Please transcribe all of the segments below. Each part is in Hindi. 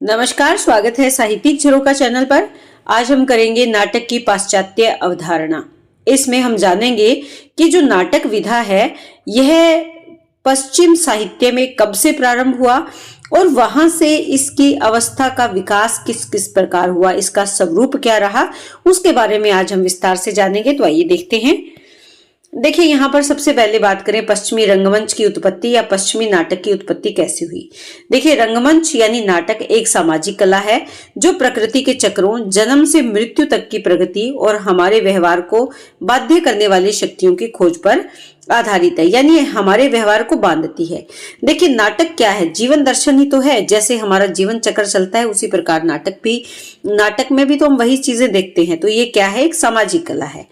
नमस्कार, स्वागत है साहित्यिक झरोखा चैनल पर। आज हम करेंगे नाटक की पाश्चात्य अवधारणा। इसमें हम जानेंगे कि जो नाटक विधा है यह पश्चिम साहित्य में कब से प्रारंभ हुआ और वहां से इसकी अवस्था का विकास किस किस प्रकार हुआ, इसका स्वरूप क्या रहा, उसके बारे में आज हम विस्तार से जानेंगे। तो आइए देखते हैं। देखिए, यहाँ पर सबसे पहले बात करें पश्चिमी रंगमंच की उत्पत्ति या पश्चिमी नाटक की उत्पत्ति कैसे हुई। देखिए, रंगमंच यानी नाटक एक सामाजिक कला है जो प्रकृति के चक्रों, जन्म से मृत्यु तक की प्रगति और हमारे व्यवहार को बाध्य करने वाली शक्तियों की खोज पर आधारित है, यानी हमारे व्यवहार को बांधती है। देखिए, नाटक क्या है? जीवन दर्शन ही तो है। जैसे हमारा जीवन चक्र चलता है उसी प्रकार नाटक में भी तो हम वही चीजें देखते हैं। तो ये क्या है? एक सामाजिक कला है।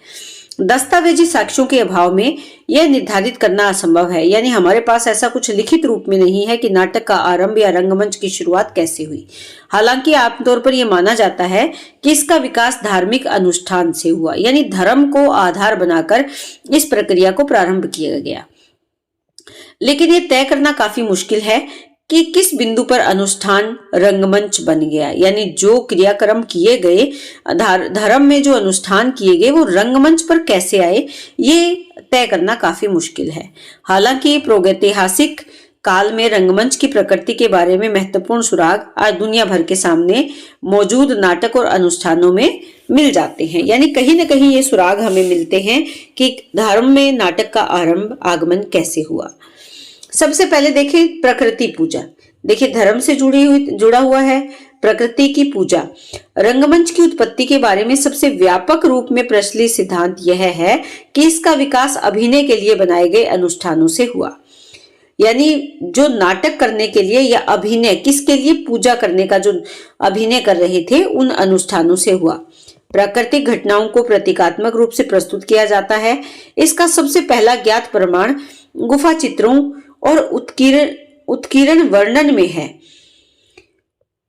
दस्तावेजी साक्ष्यों के अभाव में यह निर्धारित करना असंभव है, यानी हमारे पास ऐसा कुछ लिखित रूप में नहीं है कि नाटक का आरंभ या रंगमंच की शुरुआत कैसे हुई। हालांकि आमतौर पर यह माना जाता है कि इसका विकास धार्मिक अनुष्ठान से हुआ, यानी धर्म को आधार बनाकर इस प्रक्रिया को प्रारंभ किया गया। लेकिन यह तय करना काफी मुश्किल है कि किस बिंदु पर अनुष्ठान रंगमंच बन गया, यानी जो क्रियाक्रम किए गए, धर्म में जो अनुष्ठान किए गए वो रंगमंच पर कैसे आए, ये तय करना काफी मुश्किल है। हालांकि प्रागैतिहासिक काल में रंगमंच की प्रकृति के बारे में महत्वपूर्ण सुराग आज दुनिया भर के सामने मौजूद नाटक और अनुष्ठानों में मिल जाते हैं, यानी कहीं न कहीं ये सुराग हमें मिलते हैं कि धर्म में नाटक का आगमन कैसे हुआ। सबसे पहले देखें प्रकृति पूजा। देखिए, धर्म से जुड़ा हुआ है प्रकृति की पूजा। रंगमंच की उत्पत्ति के बारे में सबसे व्यापक रूप में प्रचलित सिद्धांत यह है कि इसका विकास अभिनय के लिए बनाए गए अनुष्ठानों से हुआ, यानी जो नाटक करने के लिए या अभिनय किसके लिए पूजा करने का जो अभिनय कर रहे थे उन अनुष्ठानों से हुआ। प्राकृतिक घटनाओं को प्रतीकात्मक रूप से प्रस्तुत किया जाता है। इसका सबसे पहला ज्ञात प्रमाण गुफा चित्रों और उत्कीर्ण वर्णन में है।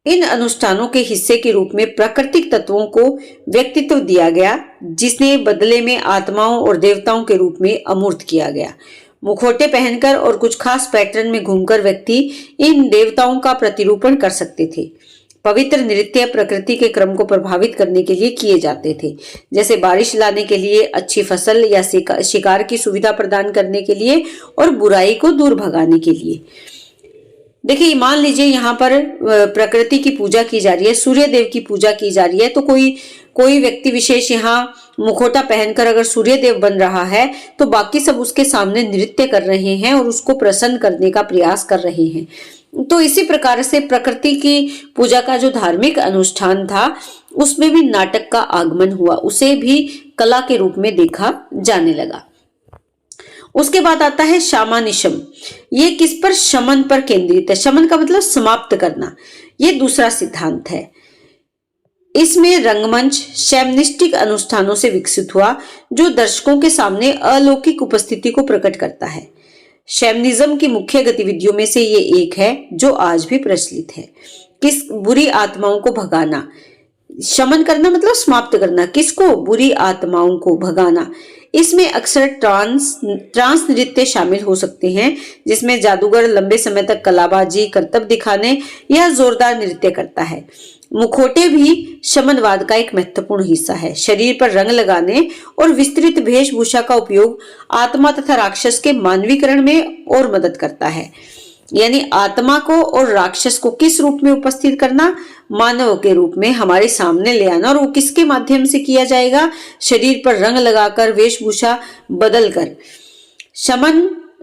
इन अनुष्ठानों के हिस्से के रूप में प्राकृतिक तत्वों को व्यक्तित्व दिया गया, जिसने बदले में आत्माओं और देवताओं के रूप में अमूर्त किया गया। मुखौटे पहनकर और कुछ खास पैटर्न में घूमकर व्यक्ति इन देवताओं का प्रतिरूपण कर सकते थे। पवित्र नृत्य प्रकृति के क्रम को प्रभावित करने के लिए किए जाते थे, जैसे बारिश लाने के लिए, अच्छी फसल या शिकार की सुविधा प्रदान करने के लिए और बुराई को दूर भगाने के लिए। देखिए, मान लीजिए यहाँ पर प्रकृति की पूजा की जा रही है, सूर्य देव की पूजा की जा रही है, तो कोई व्यक्ति विशेष यहाँ मुखौटा पहनकर अगर सूर्य देव बन रहा है तो बाकी सब उसके सामने नृत्य कर रहे हैं और उसको प्रसन्न करने का प्रयास कर रहे हैं। तो इसी प्रकार से प्रकृति की पूजा का जो धार्मिक अनुष्ठान था उसमें भी नाटक का आगमन हुआ, उसे भी कला के रूप में देखा जाने लगा। उसके बाद आता है शामानिज्म। ये किस पर? शमन पर केंद्रित है। शमन का मतलब समाप्त करना। ये दूसरा सिद्धांत है। इसमें रंगमंच शैमनिस्टिक अनुष्ठानों से विकसित हुआ जो दर्शकों के सामने अलौकिक उपस्थिति को प्रकट करता है। शैमनिज्म की मुख्य गतिविधियों में से ये एक है जो आज भी प्रचलित है। बुरी आत्माओं को भगाना। शमन करना मतलब समाप्त करना। किसको? बुरी आत्माओं को भगाना। इसमें अक्सर ट्रांस नृत्य शामिल हो सकते हैं, जिसमें जादूगर लंबे समय तक कलाबाजी, करतब दिखाने या जोरदार नृत्य करता है। मुखौटे भी शमनवाद का एक महत्वपूर्ण हिस्सा है। शरीर पर रंग लगाने और विस्तृत वेशभूषा का उपयोग आत्मा तथा राक्षस के मानवीकरण में और मदद करता है, यानी आत्मा को और राक्षस को किस रूप में उपस्थित करना? मानव के रूप में हमारे सामने ले आना। और वो किसके माध्यम से किया जाएगा? शरीर पर रंग लगाकर, वेशभूषा बदलकर।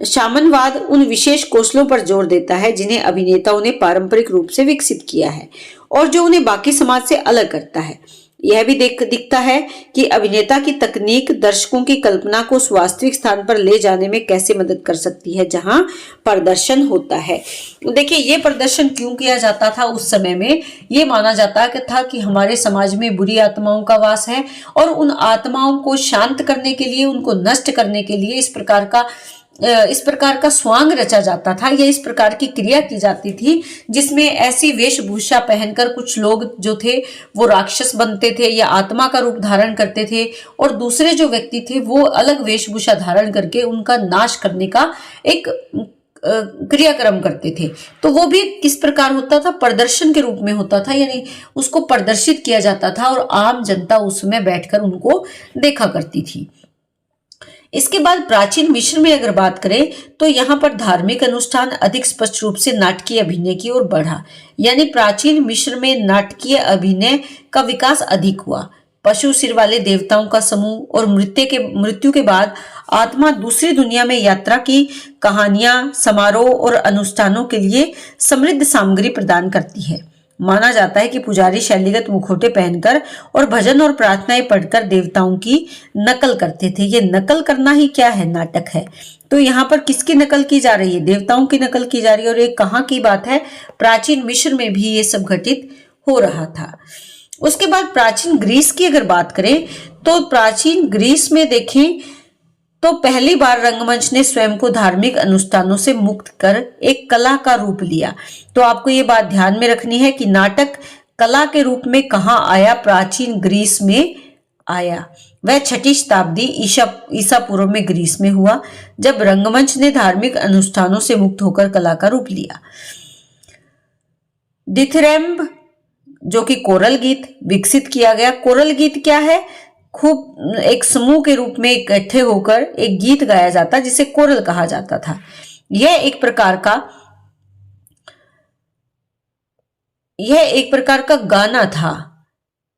शामनवाद उन विशेष कौशलों पर जोर देता है जिन्हें अभिनेताओं ने पारंपरिक रूप से विकसित किया है और जो उन्हें बाकी समाज से अलग करता है। यह भी दिखता है कि अभिनेता की तकनीक दर्शकों की कल्पना को वास्तविक स्थान पर ले जाने में कैसे मदद कर सकती है जहां प्रदर्शन होता है। देखिए, ये प्रदर्शन क्यों किया जाता था उस समय में? ये माना जाता था कि हमारे समाज में बुरी आत्माओं का वास है और उन आत्माओं को शांत करने के लिए, उनको नष्ट करने के लिए इस प्रकार का स्वांग रचा जाता था या इस प्रकार की क्रिया की जाती थी, जिसमें ऐसी वेशभूषा पहनकर कुछ लोग जो थे वो राक्षस बनते थे या आत्मा का रूप धारण करते थे और दूसरे जो व्यक्ति थे वो अलग वेशभूषा धारण करके उनका नाश करने का एक क्रियाक्रम करते थे। तो वो भी किस प्रकार होता था, प्रदर्शन के रूप में होता था, यानी उसको प्रदर्शित किया जाता था और आम जनता उसमें बैठकर उनको देखा करती थी। इसके बाद प्राचीन मिस्र में अगर बात करें तो यहाँ पर धार्मिक अनुष्ठान अधिक स्पष्ट रूप से नाटकीय अभिनय की ओर बढ़ा, यानी प्राचीन मिस्र में नाटकीय अभिनय का विकास अधिक हुआ। पशु सिर वाले देवताओं का समूह और मृत्यु के बाद आत्मा दूसरी दुनिया में यात्रा की कहानियां, समारोह और अनुष्ठानों के लिए समृद्ध सामग्री प्रदान करती है। माना जाता है कि पुजारी शैलीगत मुखौटे पहनकर और भजन और प्रार्थनाएं पढ़कर देवताओं की नकल करते थे। ये नकल करना ही क्या है, नाटक है। तो यहाँ पर किसकी नकल की जा रही है, देवताओं की नकल की जा रही है। और ये कहाँ की बात है, प्राचीन मिस्र में भी ये सब घटित हो रहा था। उसके बाद प्राचीन ग्रीस की अगर बात करें तो प्राचीन ग्रीस में देखें तो पहली बार रंगमंच ने स्वयं को धार्मिक अनुष्ठानों से मुक्त कर एक कला का रूप लिया। तो आपको ये बात ध्यान में रखनी है कि नाटक कला के रूप में कहाँ आया, प्राचीन ग्रीस में आया। वह 6ठी शताब्दी ईसा पूर्व में ग्रीस में हुआ, जब रंगमंच ने धार्मिक अनुष्ठानों से मुक्त होकर कला का रूप लिया। डिथेरेम्ब जो कि कोरल गीत विकसित किया गया। कोरल गीत क्या है, खूब एक समूह के रूप में इकट्ठे होकर एक गीत गाया जाता जिसे कोरल कहा जाता था। यह एक प्रकार का गाना था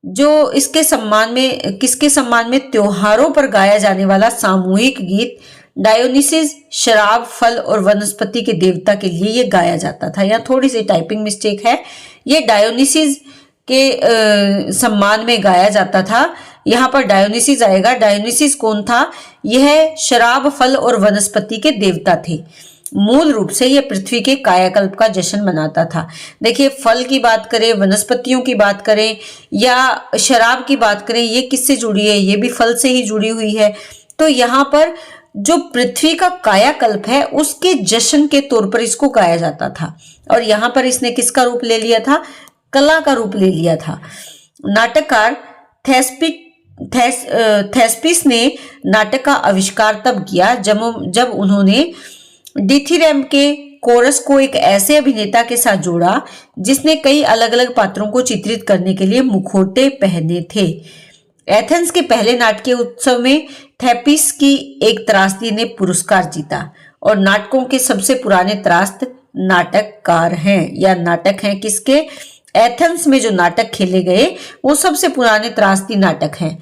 जो किसके सम्मान में त्योहारों पर गाया जाने वाला सामूहिक गीत डायोनिसिस शराब, फल और वनस्पति के देवता के लिए ये गाया जाता था। यहाँ थोड़ी सी टाइपिंग मिस्टेक है, ये डायोनिसिस के सम्मान में गाया जाता था। यहाँ पर डायोनिसिस आएगा। डायोनिसिस कौन था, यह शराब, फल और वनस्पति के देवता थे। मूल रूप से यह पृथ्वी के कायाकल्प का जश्न मनाता था। देखिए, फल की बात करें, वनस्पतियों की बात करें या शराब की बात करें, ये किससे जुड़ी है, ये भी फल से ही जुड़ी हुई है। तो यहाँ पर जो पृथ्वी का कायाकल्प है उसके जश्न के तौर पर इसको गाया जाता था। और यहाँ पर इसने किसका रूप ले लिया था, कला का रूप ले लिया था। नाटककार थेस्पिस ने नाटक का आविष्कार तब किया जब उन्होंने डिथेरेम्ब के कोरस को एक ऐसे अभिनेता के साथ जोड़ा जिसने कई अलग अलग पात्रों को चित्रित करने के लिए मुखौटे पहने थे। एथेंस के पहले नाटकीय उत्सव में थेपिस की एक त्रासदी ने पुरस्कार जीता और नाटकों के सबसे पुराने त्रास्त नाटककार हैं या नाटक हैं किसके, एथेंस में जो नाटक खेले गए वो सबसे पुराने त्रासदी नाटक हैं।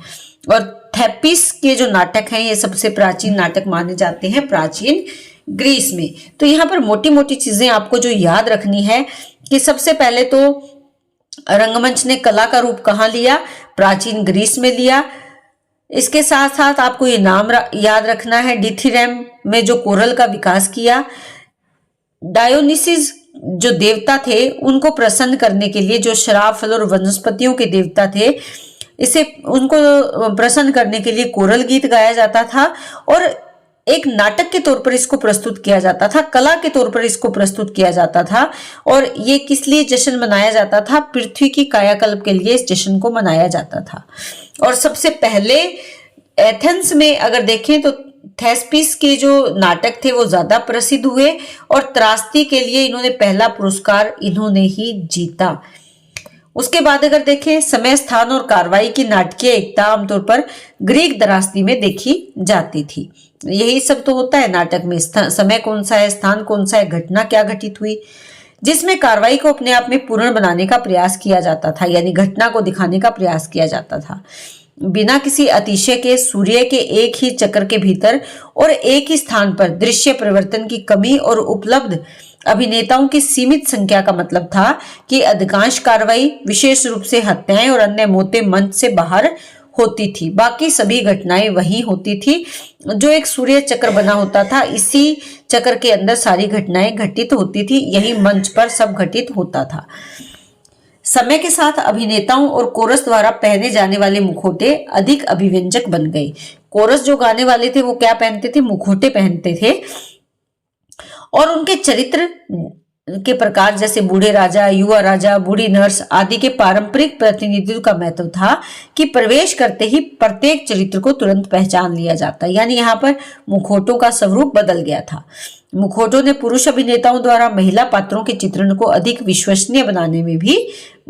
और थेपिस के जो नाटक हैं ये सबसे प्राचीन नाटक माने जाते हैं प्राचीन ग्रीस में। तो यहाँ पर मोटी मोटी चीजें आपको जो याद रखनी है कि सबसे पहले तो रंगमंच ने कला का रूप कहाँ लिया, प्राचीन ग्रीस में लिया। इसके साथ साथ आपको ये नाम याद रखना है, डिथेरेम्ब में जो कोरल का विकास किया। डायोनिसिस जो देवता थे उनको प्रसन्न करने के लिए जो शराब, फल और वनस्पतियों के देवता थे, इसे उनको प्रसन्न करने के लिए कोरल गीत गाया जाता था और एक नाटक के तौर पर इसको प्रस्तुत किया जाता था, कला के तौर पर इसको प्रस्तुत किया जाता था। और ये किस लिए जश्न मनाया जाता था, पृथ्वी की कायाकल्प के लिए इस जश्न को मनाया जाता था। और सबसे पहले एथेंस में अगर देखें तो थेस्पिस के जो नाटक थे वो ज्यादा प्रसिद्ध हुए और त्रासदी के लिए इन्होंने पहला पुरस्कार इन्होंने ही जीता। उसके बाद अगर देखें समय, स्थान और कार्रवाई की नाटकीय एकता आमतौर पर ग्रीक त्रासदी में देखी जाती थी। यही सब तो होता है नाटक में, समय कौन सा है, स्थान कौन सा है, घटना क्या घटित हुई, जिसमें कार्रवाई को अपने आप में पूर्ण बनाने का प्रयास किया जाता था, यानी घटना को दिखाने का प्रयास किया जाता था। बिना किसी अतिशय के सूर्य के एक ही चक्र के भीतर और एक ही स्थान पर दृश्य परिवर्तन की कमी और उपलब्ध अभिनेताओं की सीमित संख्या का मतलब था कि अधिकांश कार्रवाई, विशेष रूप से हत्याएं और अन्य मौतें मंच से बाहर होती थी। बाकी सभी घटनाएं वही होती थी जो एक सूर्य चक्र बना होता था, इसी चक्र के अंदर सारी घटनाएं घटित होती थी, यही मंच पर सब घटित होता था। समय के साथ अभिनेताओं और कोरस द्वारा पहने जाने वाले मुखौटे अधिक अभिव्यंजक बन गए। कोरस जो गाने वाले थे वो क्या पहनते थे, मुखौटे पहनते थे और उनके चरित्र के प्रकार जैसे बूढ़े राजा, युवा राजा, बूढ़ी नर्स आदि के पारंपरिक प्रतिनिधित्व का महत्व था कि प्रवेश करते ही प्रत्येक चरित्र को तुरंत पहचान लिया जाता, यानी यहाँ पर मुखौटों का स्वरूप बदल गया था। मुखौटों ने पुरुष अभिनेताओं द्वारा महिला पात्रों के चित्रण को अधिक विश्वसनीय बनाने में भी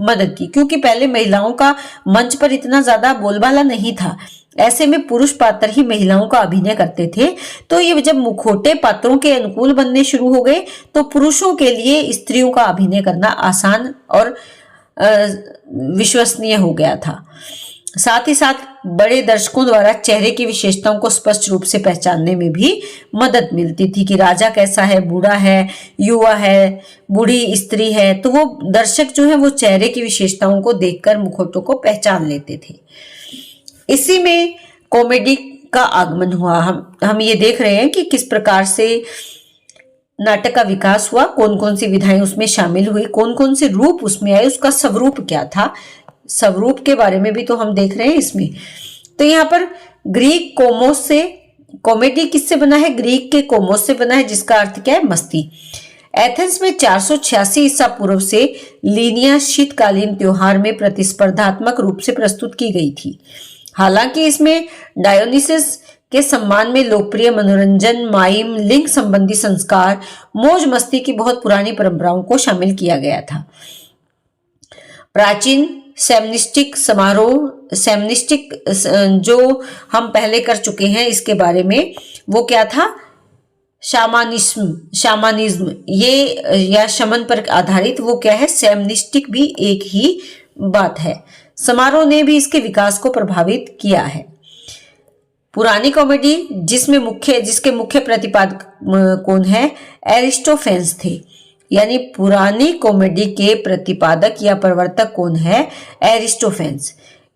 मदद की, क्योंकि पहले महिलाओं का मंच पर इतना ज्यादा बोलबाला नहीं था। ऐसे में पुरुष पात्र ही महिलाओं का अभिनय करते थे। तो ये जब मुखौटे पात्रों के अनुकूल बनने शुरू हो गए तो पुरुषों के लिए स्त्रियों का अभिनय करना आसान और विश्वसनीय हो गया था। साथ ही साथ बड़े दर्शकों द्वारा चेहरे की विशेषताओं को स्पष्ट रूप से पहचानने में भी मदद मिलती थी कि राजा कैसा है, बूढ़ा है, युवा है, बूढ़ी स्त्री है। तो वो दर्शक जो है वो चेहरे की विशेषताओं को देखकर मुखौटों को पहचान लेते थे। इसी में कॉमेडी का आगमन हुआ। हम ये देख रहे हैं कि किस प्रकार से नाटक का विकास हुआ, कौन कौन सी विधाएं उसमें शामिल हुई, कौन कौन से रूप उसमें आए, उसका स्वरूप क्या था, स्वरूप के बारे में भी तो हम देख रहे हैं इसमें। तो यहाँ पर ग्रीक कोमोस से, कॉमेडी किससे बना है, ग्रीक के कोमोस से बना है, जिसका अर्थ क्या है, मस्ती। एथेंस में 486 ईसा पूर्व से लीनिया शीतकालीन त्योहार में प्रतिस्पर्धात्मक रूप से प्रस्तुत की गई थी। हालांकि इसमें डायोनिसस के सम्मान में लोकप्रिय मनोरंजन, माइम, लिंग संबंधी संस्कार, मौज मस्ती की बहुत पुरानी परंपराओं को शामिल किया गया था। प्राचीन सेमनिस्टिक समारोह, सेमनिस्टिक जो हम पहले कर चुके हैं इसके बारे में, वो क्या था, शामानिज्म ये या शमन पर आधारित, वो क्या है, सेमनिस्टिक भी एक ही बात है। समारोह ने भी इसके विकास को प्रभावित किया है। पुरानी कॉमेडी जिसके मुख्य प्रतिपादक कौन है, एरिस्टोफेंस थे। यानी पुरानी कॉमेडी के प्रतिपादक या प्रवर्तक कौन है, एरिस्टोफेंस।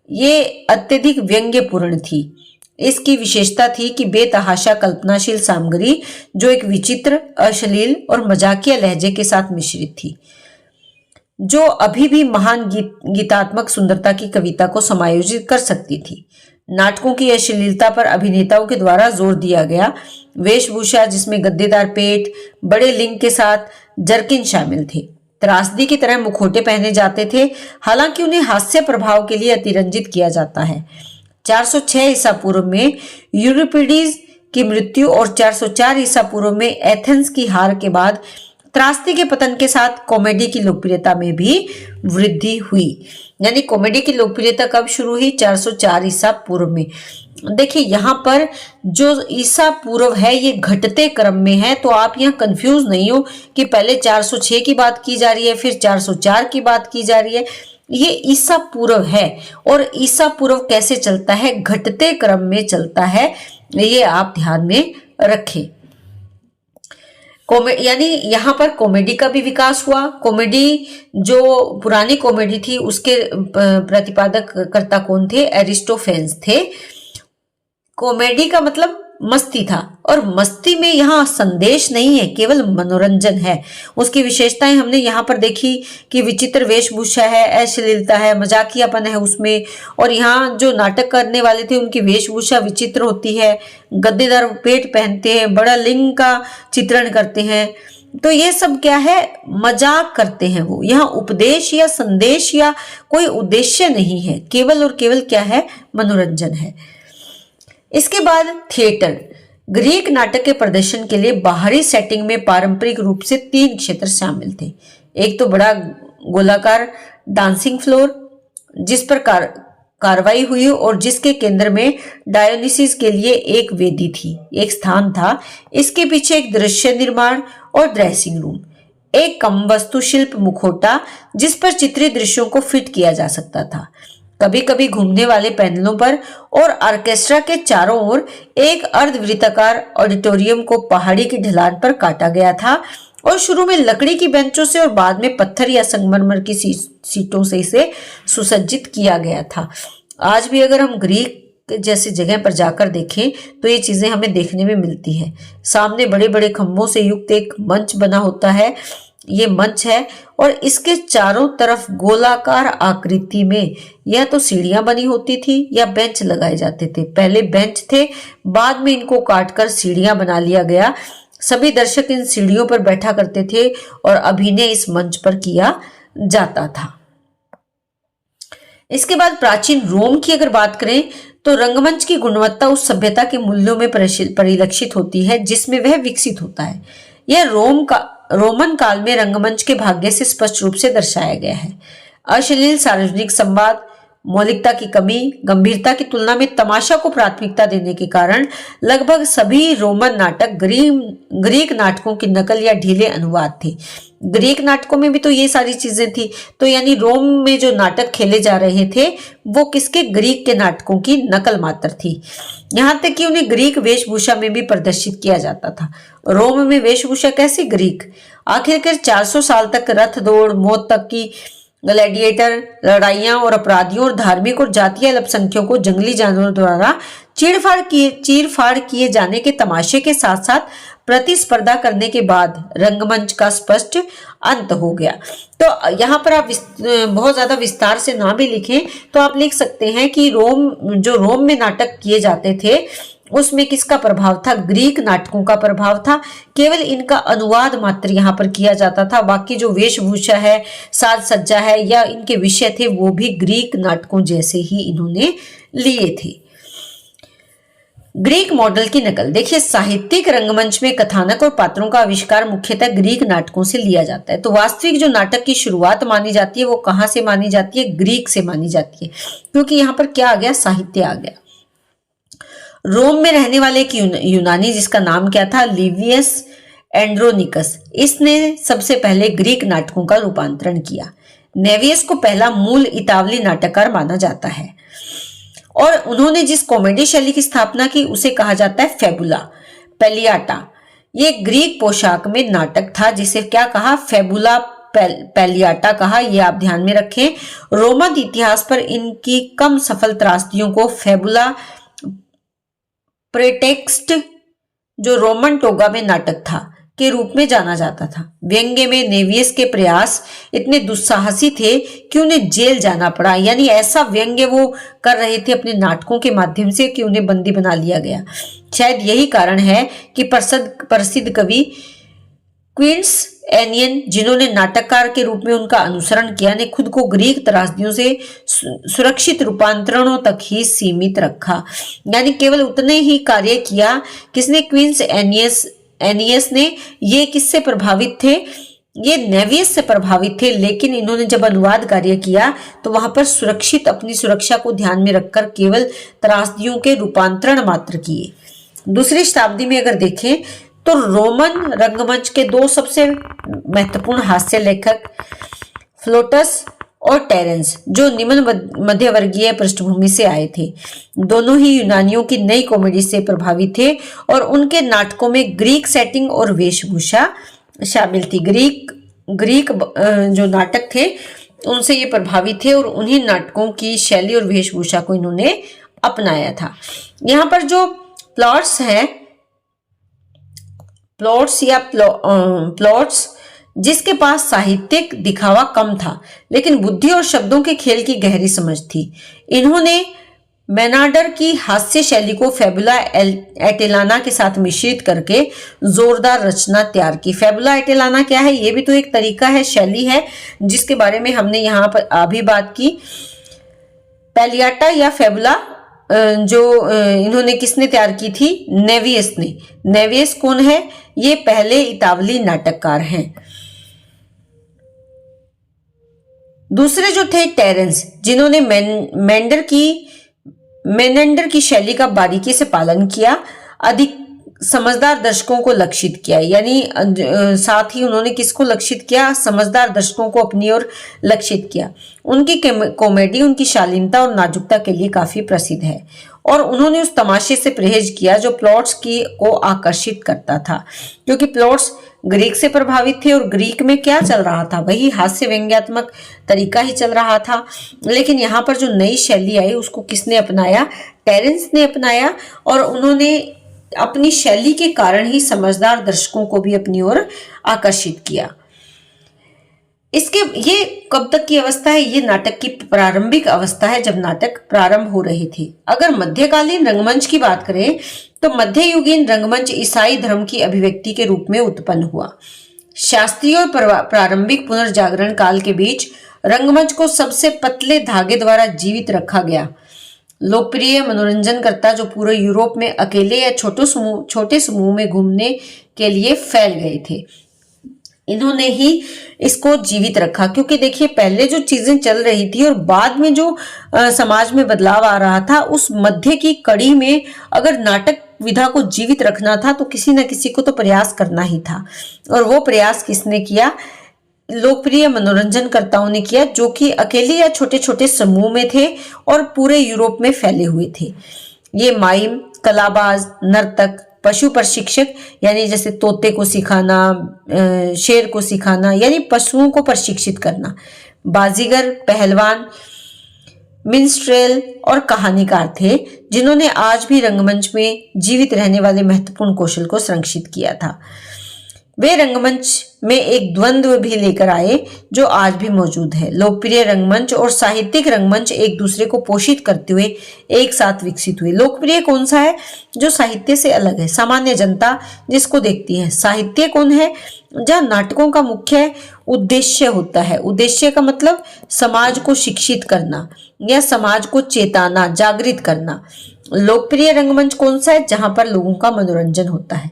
ये अत्यधिक व्यंग्यपूर्ण थी। इसकी विशेषता थी कि बेतहाशा कल्पनाशील सामग्री जो एक विचित्र, अश्लील और मजाकिया लहजे के साथ मिश्रित थी, जो अभी भी महान गीतात्मक सुंदरता की कविता को समायोजित कर सकती थी। नाटकों की अश्लीलता पर अभिनेताओं के द्वारा जोर दिया गया। वेशभूषा जिसमें गद्देदार पेट, बड़े लिंग के साथ जर्किन शामिल थे, त्रासदी की तरह मुखौटे पहने जाते थे, हालांकि उन्हें हास्य प्रभाव के लिए अतिरंजित किया जाता है। 406 ईसा पूर्व में यूरिपिडीज की मृत्यु और 404 ईसा पूर्व में एथेंस की हार के बाद त्रासदी के पतन के साथ कॉमेडी की लोकप्रियता में भी वृद्धि हुई। यानी कॉमेडी की लोकप्रियता कब शुरू हुई, 404 ईसा पूर्व में। देखिए यहाँ पर जो ईसा पूर्व है ये घटते क्रम में है, तो आप यहाँ कंफ्यूज नहीं हो कि पहले 406 की बात की जा रही है फिर 404 की बात की जा रही है। ये ईसा पूर्व है और ईसा पूर्व कैसे चलता है, घटते क्रम में चलता है, ये आप ध्यान में रखें। यानी यहाँ पर कॉमेडी का भी विकास हुआ। कॉमेडी जो पुरानी कॉमेडी थी उसके प्रतिपादक कर्ता कौन थे, एरिस्टोफेंस थे। कॉमेडी का मतलब मस्ती था और मस्ती में यहाँ संदेश नहीं है, केवल मनोरंजन है। उसकी विशेषताएं हमने यहाँ पर देखी कि विचित्र वेशभूषा है, अश्लीलता है, मजाकियापन है उसमें, और यहाँ जो नाटक करने वाले थे उनकी वेशभूषा विचित्र होती है, गद्देदार पेट पहनते हैं, बड़ा लिंग का चित्रण करते हैं। तो ये सब क्या है, मजाक करते हैं वो। यहाँ उपदेश या संदेश या कोई उद्देश्य नहीं है, केवल और केवल क्या है, मनोरंजन है। इसके बाद थिएटर। ग्रीक नाटक के प्रदर्शन के लिए बाहरी सेटिंग में पारंपरिक रूप से 3 क्षेत्र शामिल थे। एक तो बड़ा गोलाकार डांसिंग फ्लोर जिस पर कार्रवाई हुई और जिसके केंद्र में डायोनिसिस के लिए एक वेदी थी, एक स्थान था। इसके पीछे एक दृश्य निर्माण और ड्रेसिंग रूम, एक कम वस्तुशिल्प मुखौटा जिस पर चित्रित दृश्यों को फिट किया जा सकता था, कभी कभी घूमने वाले पैनलों पर, और ऑर्केस्ट्रा के चारों ओर एक अर्धवृत्ताकार ऑडिटोरियम को पहाड़ी की ढलान पर काटा गया था और शुरू में लकड़ी की बेंचों से और बाद में पत्थर या संगमरमर की सीटों से इसे सुसज्जित किया गया था। आज भी अगर हम ग्रीक जैसी जगह पर जाकर देखें तो ये चीजें हमें देखने में मिलती है। सामने बड़े बड़े खंभों से युक्त एक मंच बना होता है, ये मंच है, और इसके चारों तरफ गोलाकार आकृति में या तो सीढ़ियां बनी होती थी या बेंच लगाए जाते थे। पहले बेंच थे, बाद में इनको काटकर सीढ़ियां बना लिया गया। सभी दर्शक इन सीढ़ियों पर बैठा करते थे और अभिनय इस मंच पर किया जाता था। इसके बाद प्राचीन रोम की अगर बात करें तो रंगमंच की गुणवत्ता उस सभ्यता के मूल्यों में परिलक्षित होती है जिसमें वह विकसित होता है। यह रोमन काल में रंगमंच के भाग्य से स्पष्ट रूप से दर्शाया गया है। अश्लील सार्वजनिक संवाद, मौलिकता की कमी, गंभीरता की तुलना में तमाशा को प्राथमिकता देने के कारण लगभग सभी रोमन नाटक ग्रीक नाटकों की नकल या ढीले अनुवाद थे। ग्रीक नाटकों में भी तो ये सारी चीजें थी, तो यानी रोम में जो नाटक खेले जा रहे थे वो किसके? ग्रीक के नाटकों की नकल मात्र थी। यहाँ तक कि उन्हें ग्रीक वेशभूषा में भी प्रदर्शित किया जाता था। रोम में वेशभूषा कैसी? ग्रीक। आखिरकार 400 साल तक रथ दौड़, मौत तक की ग्लैडिएटर लड़ाइयां और अपराधियों और धार्मिक और जातीय अल्पसंख्यकों को जंगली जानवरों द्वारा चीर-फाड़ किए जाने के तमाशे के साथ साथ प्रतिस्पर्धा करने के बाद रंगमंच का स्पष्ट अंत हो गया। तो यहाँ पर आप बहुत ज्यादा विस्तार से ना भी लिखें तो आप लिख सकते हैं कि रोम में नाटक किए जाते थे उसमें किसका प्रभाव था? ग्रीक नाटकों का प्रभाव था। केवल इनका अनुवाद मात्र यहाँ पर किया जाता था। बाकी जो वेशभूषा है, साज सज्जा है या इनके विषय थे वो भी ग्रीक नाटकों जैसे ही इन्होंने लिए थे। ग्रीक मॉडल की नकल। देखिए, साहित्यिक रंगमंच में कथानक और पात्रों का आविष्कार मुख्यतः ग्रीक नाटकों से लिया जाता है। तो वास्तविक जो नाटक की शुरुआत मानी जाती है वो कहाँ से मानी जाती है? ग्रीक से मानी जाती है, क्योंकि यहाँ पर क्या आ गया? साहित्य आ गया। रोम में रहने वाले एक यूनानी जिसका नाम क्या था? लिवियस एंड्रोनिकस, इसने सबसे पहले ग्रीक नाटकों का रूपांतरण किया। नेवियस को पहला मूल इतावली नाटककार माना जाता है और उन्होंने जिस कॉमेडी शैली की स्थापना की उसे कहा जाता है फेबुला पेलियाटा। ये ग्रीक पोशाक में नाटक था जिसे क्या कहा? फेबुला पेलियाटा कहा। ये आप ध्यान में रखें। रोमन इतिहास पर इनकी कम सफल त्रासदियों को फेबुला प्रेटेक्स्ट, जो रोमन टोगा में नाटक था, के रूप में जाना जाता था। व्यंग्य में नेवियस के प्रयास इतने दुस्साहसी थे कि उन्हें जेल जाना पड़ा। यानी ऐसा व्यंग्य वो कर रहे थे अपने नाटकों के माध्यम से कि उन्हें बंदी बना लिया गया। शायद यही कारण है कि प्रसिद्ध कवि क्विंटस एनियन, जिन्होंने नाटककार के रूप में उनका अनुसरण किया, ने खुद को ग्रीक त्रासदियों से सुरक्षित रूपांतरणों तक ही सीमित रखा। यानी केवल उतने ही कार्य किया। किसने? क्विंटस एनियस ने। ये किससे प्रभावित थे? ये नेवियस से प्रभावित थे, लेकिन इन्होंने जब अनुवाद कार्य किया तो वहां पर अपनी सुरक्षा को ध्यान में रखकर केवल त्रासदियों के रूपांतरण मात्र किए। दूसरी शताब्दी में अगर देखें तो रोमन रंगमंच के दो सबसे महत्वपूर्ण हास्य लेखक फ्लोटस और टेरेंस, जो निम्न मध्यवर्गीय पृष्ठभूमि से आए थे, दोनों ही यूनानियों की नई कॉमेडी से प्रभावित थे और उनके नाटकों में ग्रीक सेटिंग और वेशभूषा शामिल थी। ग्रीक जो नाटक थे उनसे ये प्रभावित थे और उन्हीं नाटकों की शैली और वेशभूषा को इन्होंने अपनाया था। यहाँ पर जो प्लॉट्स हैं, प्लॉट्स जिसके पास साहित्यिक दिखावा कम था लेकिन बुद्धि और शब्दों के खेल की गहरी समझ थी। इन्होंने मेनाडर की हास्य शैली को फेबुला एटेलाना के साथ मिश्रित करके जोरदार रचना तैयार की। फेबुला एटेलाना क्या है? ये भी तो एक तरीका है, शैली है, जिसके बारे में हमने यहाँ पर अभी बात की। पेलियाटा या फेबुला जो इन्होंने किसने तैयार की थी? नेवियस ने। नेवियस कौन है? ये पहले इतावली नाटककार हैं। दूसरे जो थे टेरेंस, जिन्होंने मेनेंडर की शैली का बारीकी से पालन किया, अधिक समझदार दर्शकों को लक्षित किया। यानी साथ ही उन्होंने किसको लक्षित किया? समझदार दर्शकों को अपनी ओर लक्षित किया। उनकी कॉमेडी उनकी शालीनता और नाजुकता के लिए काफी प्रसिद्ध है और उन्होंने उस तमाशे से परहेज किया जो प्लॉट्स को आकर्षित करता था, क्योंकि प्लॉट्स ग्रीक से प्रभावित थे और ग्रीक में क्या चल रहा था? वही हास्य व्यंग्यात्मक तरीका ही चल रहा था। लेकिन यहाँ पर जो नई शैली आई उसको किसने अपनाया? टेरेंस ने अपनाया और उन्होंने अपनी शैली के कारण ही समझदार दर्शकों को भी अपनी ओर आकर्षित किया। ये कब तक की अवस्था है? ये नाटक की प्रारंभिक अवस्था है, जब नाटक प्रारंभ हो रहे थे। अगर मध्यकालीन रंगमंच की बात करें तो मध्ययुगीन रंगमंच ईसाई धर्म की अभिव्यक्ति के रूप में उत्पन्न हुआ। शास्त्रीय और प्रारंभिक पुनर्जागरण काल के बीच रंगमंच को सबसे पतले धागे द्वारा जीवित रखा गया। लोकप्रिय मनोरंजनकर्ता जो पूरे यूरोप में अकेले या छोटे समूह में घूमने के लिए फैल गए थे, इन्होंने ही इसको जीवित रखा। क्योंकि देखिए, पहले जो चीजें चल रही थी और बाद में जो समाज में बदलाव आ रहा था, उस मध्य की कड़ी में अगर नाटक विधा को जीवित रखना था तो किसी न किसी को तो प्रयास करना ही था। और वो प्रयास किसने किया? लोकप्रिय मनोरंजनकर्ताओं ने किया, जो कि अकेले या छोटे छोटे समूह में थे और पूरे यूरोप में फैले हुए थे। ये माइम, कलाबाज, नर्तक, पशु प्रशिक्षक यानी जैसे तोते को सिखाना, शेर को सिखाना यानी पशुओं को प्रशिक्षित करना, बाजीगर, पहलवान, मिन्स्ट्रेल और कहानीकार थे, जिन्होंने आज भी रंगमंच में जीवित रहने वाले महत्वपूर्ण कौशल को संरक्षित किया था। वे रंगमंच में एक द्वंद्व भी लेकर आए जो आज भी मौजूद है। लोकप्रिय रंगमंच और साहित्यिक रंगमंच एक दूसरे को पोषित करते हुए एक साथ विकसित हुए। लोकप्रिय कौन सा है? जो साहित्य से अलग है, सामान्य जनता जिसको देखती है। साहित्य कौन है? जहाँ नाटकों का मुख्य उद्देश्य होता है। उद्देश्य का मतलब समाज को शिक्षित करना या समाज को चेताना, जागृत करना। लोकप्रिय रंगमंच कौन सा है? जहां पर लोगों का मनोरंजन होता है।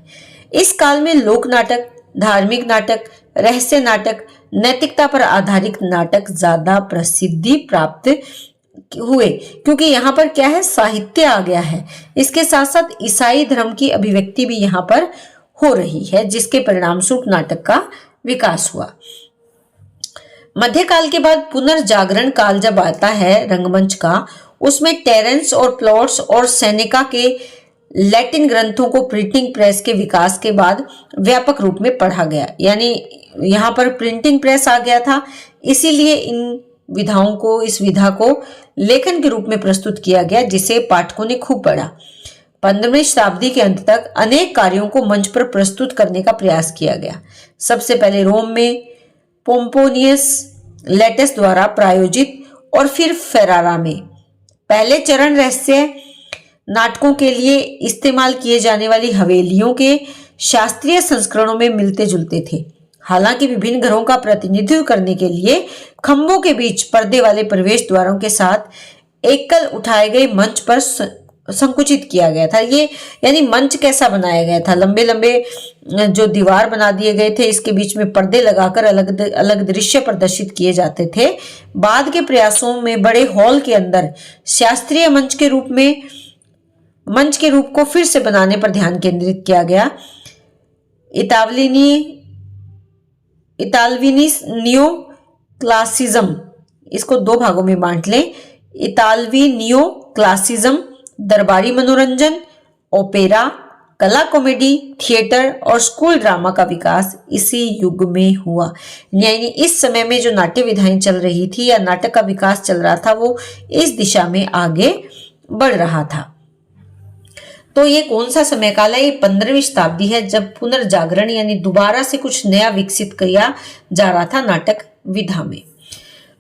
इस काल में लोक नाटक, धार्मिक नाटक, रहस्य नाटक, नैतिकता पर आधारित नाटक ज्यादा प्रसिद्धि प्राप्त हुए, क्योंकि यहाँ पर क्या है? साहित्य आ गया है। इसके साथ साथ ईसाई धर्म की अभिव्यक्ति भी यहाँ पर हो रही है, जिसके परिणाम स्वरूप नाटक का विकास हुआ। मध्यकाल के बाद पुनर्जागरण काल जब आता है रंगमंच का, उसमें टेरेंस और प्लॉट्स और सेनेका के लैटिन ग्रंथों को प्रिंटिंग प्रेस के विकास के बाद व्यापक रूप में पढ़ा गया। यानी यहाँ पर प्रिंटिंग प्रेस आ गया था, इसीलिए इस विधा को लेखन के रूप में प्रस्तुत किया गया, जिसे पाठकों ने खूब पढ़ा। 15वीं शताब्दी के अंत तक अनेक कार्यों को मंच पर प्रस्तुत करने का प्रयास किया गया। सबसे पहले रोम में पोम्पोनियस लेटस द्वारा प्रायोजित और फिर फेरारा में। पहले चरण रहस्य नाटकों के लिए इस्तेमाल किए जाने वाली हवेलियों के शास्त्रीय संस्करणों में मिलते जुलते थे। हालांकि विभिन्न घरों का प्रतिनिधित्व करने के लिए खंभों के बीच पर्दे वाले प्रवेश द्वारों के साथ एकल उठाए गए मंच पर संकुचित किया गया था। ये यानी मंच कैसा बनाया गया था? लंबे लंबे जो दीवार बना दिए गए थे, इसके बीच में पर्दे लगाकर अलग अलग दृश्य प्रदर्शित किए जाते थे। बाद के प्रयासों में बड़े हॉल के अंदर शास्त्रीय मंच के रूप को फिर से बनाने पर ध्यान केंद्रित किया गया। इतालवी नियो क्लासिज्म, इसको दो भागों में बांट लें। इतालवी नियो क्लासिज्म दरबारी मनोरंजन, ओपेरा, कला कॉमेडी, थिएटर और स्कूल ड्रामा का विकास इसी युग में हुआ। यानी इस समय में जो नाट्य विधाएं चल रही थी या नाटक का विकास चल रहा था, वो इस दिशा में आगे बढ़ रहा था। तो ये कौन सा समय काल है? ये 15वीं शताब्दी है, जब पुनर्जागरण यानी दोबारा से कुछ नया विकसित किया जा रहा था नाटक विधा में।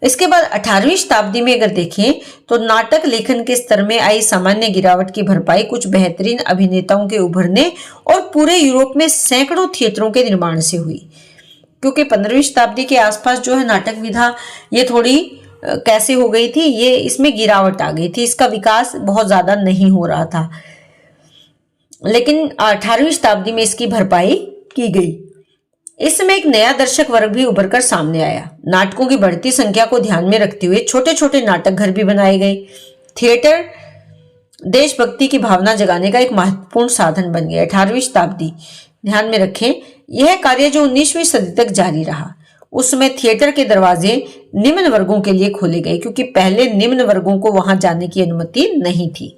इसके बाद 18वीं शताब्दी में अगर देखें तो नाटक लेखन के स्तर में आई सामान्य गिरावट की भरपाई कुछ बेहतरीन अभिनेताओं के उभरने और पूरे यूरोप में सैकड़ों थिएटरों के निर्माण से हुई। क्योंकि 15वीं शताब्दी के आसपास जो है नाटक विधा ये थोड़ी कैसे हो गई थी, ये इसमें गिरावट आ गई थी, इसका विकास बहुत ज्यादा नहीं हो रहा था। लेकिन 18वीं शताब्दी में इसकी भरपाई की गई। इस समय एक नया दर्शक वर्ग भी उभरकर सामने आया। नाटकों की बढ़ती संख्या को ध्यान में रखते हुए छोटे छोटे नाटक घर भी बनाए गए। थिएटर देशभक्ति की भावना जगाने का एक महत्वपूर्ण साधन बन गया। 18वीं शताब्दी ध्यान में रखें, यह कार्य जो 19वीं सदी तक जारी रहा। उस समय थिएटर के दरवाजे निम्न वर्गों के लिए खोले गए, क्योंकि पहले निम्न वर्गों को वहां जाने की अनुमति नहीं थी।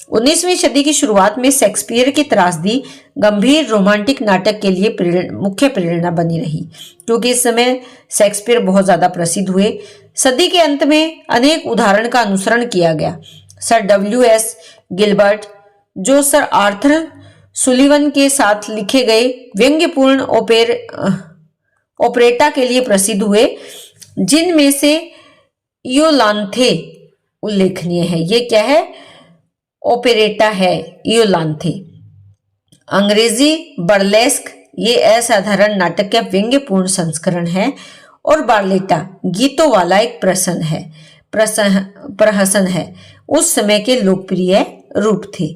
19वीं सदी की शुरुआत में शेक्सपियर की त्रासदी गंभीर रोमांटिक नाटक के लिए मुख्य प्रेरणा बनी रही, क्योंकि इस समय शेक्सपियर बहुत ज्यादा प्रसिद्ध हुए। सदी के अंत में अनेक उदाहरण का अनुसरण किया गया। Sir W.S. गिलबर्ट, जो सर आर्थर सुलिवन के साथ लिखे गए व्यंग्यपूर्ण ओपरेटा के लिए प्रसिद्ध हुए, जिनमें से इयोलांथे उल्लेखनीय है। ये क्या है? ओपेरेटा है इयोलांथे। अंग्रेजी बर्लेस्क ये असाधारण नाटक का व्यंग्यपूर्ण संस्करण है, और बार्लेटा गीतों वाला एक प्रसंग है। प्रहसन है, उस समय के लोकप्रिय रूप थे।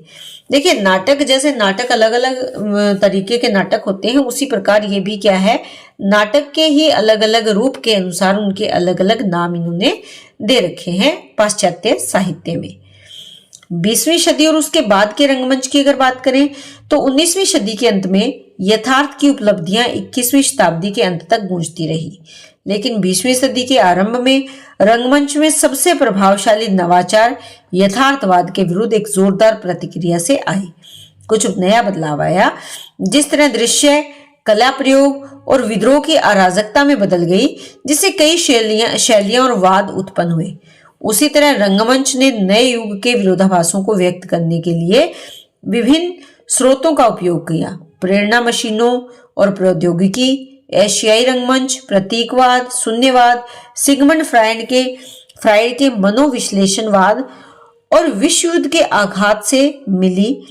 देखिए, नाटक जैसे नाटक अलग अलग तरीके के नाटक होते हैं, उसी प्रकार ये भी क्या है, नाटक के ही अलग अलग रूप के अनुसार उनके अलग अलग नाम इन्होंने दे रखे हैं पाश्चात्य साहित्य में। 20वीं सदी और उसके बाद के रंगमंच की अगर बात करें तो 19वीं सदी के अंत में यथार्थ की उपलब्धियां 21वीं शताब्दी के अंत तक गूंजती रही, लेकिन 20वीं सदी के आरंभ में रंगमंच में सबसे प्रभावशाली नवाचार यथार्थवाद के विरुद्ध एक जोरदार प्रतिक्रिया से आई। कुछ नया बदलाव आया, जिस तरह दृश्य कला प्रयोग और विद्रोह की अराजकता में बदल गई, जिससे कई शैलियां और वाद उत्पन्न हुए। उसी तरह रंगमंच ने नए युग के विरोधाभासों को व्यक्त करने के लिए विभिन्न स्रोतों का उपयोग किया। प्रेरणा मशीनों और प्रौद्योगिकी, एशियाई रंगमंच, प्रतीकवाद, शून्यवाद, सिगमंड फ्राइड के मनोविश्लेषणवाद और विश्व युद्ध के आघात से मिली,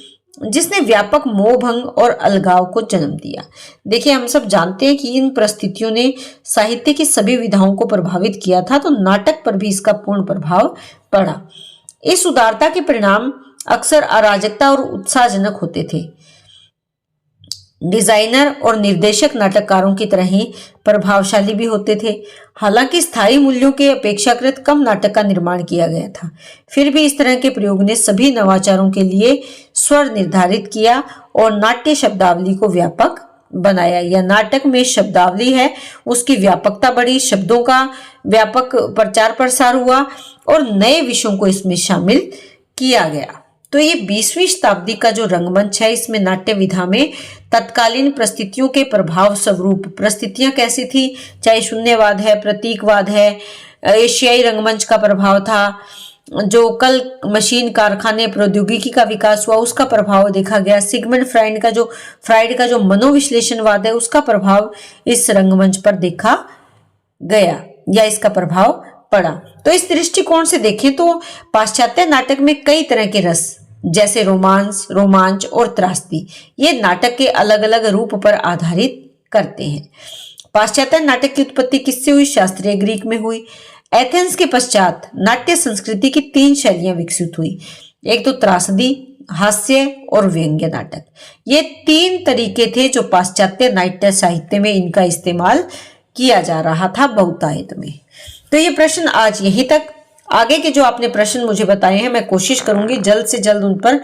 जिसने व्यापक मोहभंग और अलगाव को जन्म दिया। देखिए, हम सब जानते हैं कि इन परिस्थितियों ने साहित्य की सभी विधाओं को प्रभावित किया था, तो नाटक पर भी इसका पूर्ण प्रभाव पड़ा। इस उदारता के परिणाम अक्सर अराजकता और उत्साहजनक होते थे। डिजाइनर और निर्देशक नाटककारों की तरह ही प्रभावशाली भी होते थे। हालांकि स्थायी मूल्यों के अपेक्षाकृत कम नाटक का निर्माण किया गया था, फिर भी इस तरह के प्रयोग ने सभी नवाचारों के लिए स्वर निर्धारित किया और नाट्य शब्दावली को व्यापक बनाया। या नाटक में शब्दावली है, उसकी व्यापकता बढ़ी, शब्दों का व्यापक प्रचार प्रसार हुआ और नए विषयों को इसमें शामिल किया गया। तो ये 20वीं शताब्दी का जो रंगमंच है, इसमें नाट्य विधा में तत्कालीन परिस्थितियों के प्रभाव स्वरूप परिस्थितियां कैसी थी, चाहे शून्यवाद है, प्रतीकवाद है, एशियाई रंगमंच का प्रभाव था, जो कल मशीन कारखाने प्रौद्योगिकी का विकास हुआ उसका प्रभाव देखा गया, सिगमंड फ्राइड का जो मनोविश्लेषणवाद है उसका प्रभाव इस रंगमंच पर देखा गया या इसका प्रभाव पड़ा। तो इस दृष्टिकोण से देखें तो पाश्चात्य नाटक में कई तरह के रस, जैसे रोमांच और त्रासदी, ये नाटक के अलग अलग रूप पर आधारित करते हैं। पाश्चात्य नाटक की उत्पत्ति किससे हुई? शास्त्रीय ग्रीक में हुई। एथेंस के पश्चात नाट्य संस्कृति की 3 शैलियां विकसित हुई। एक तो त्रासदी, हास्य और व्यंग्य नाटक। ये 3 तरीके थे जो पाश्चात्य नाट्य साहित्य में इनका इस्तेमाल किया जा रहा था बहुतायत में। तो ये प्रश्न आज यहीं तक। आगे के जो आपने प्रश्न मुझे बताए हैं, मैं कोशिश करूंगी जल्द से जल्द उन पर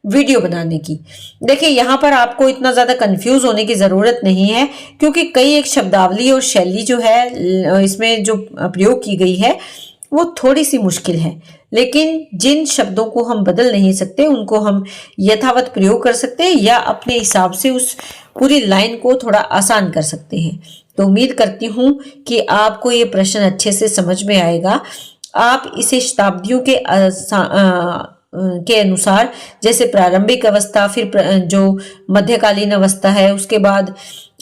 वीडियो बनाने की। देखिए, यहाँ पर आपको इतना ज्यादा कंफ्यूज होने की जरूरत नहीं है, क्योंकि कई एक शब्दावली और शैली जो है इसमें जो प्रयोग की गई है वो थोड़ी सी मुश्किल है, लेकिन जिन शब्दों को हम बदल नहीं सकते उनको हम यथावत प्रयोग कर सकते हैं या अपने हिसाब से उस पूरी लाइन को थोड़ा आसान कर सकते हैं। तो उम्मीद करती हूँ कि आपको ये प्रश्न अच्छे से समझ में आएगा। आप इसे शताब्दियों के अनुसार, जैसे प्रारंभिक अवस्था, फिर जो मध्यकालीन अवस्था है, उसके बाद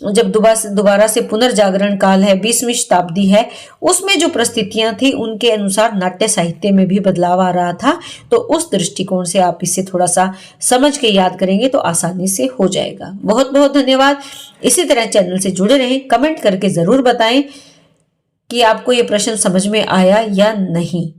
जब दोबारा से पुनर्जागरण काल है, 20वीं शताब्दी है, उसमें जो परिस्थितियां थी उनके अनुसार नाट्य साहित्य में भी बदलाव आ रहा था। तो उस दृष्टिकोण से आप इसे थोड़ा सा समझ के याद करेंगे तो आसानी से हो जाएगा। बहुत बहुत धन्यवाद। इसी तरह चैनल से जुड़े रहें। कमेंट करके जरूर बताएं कि आपको ये प्रश्न समझ में आया या नहीं।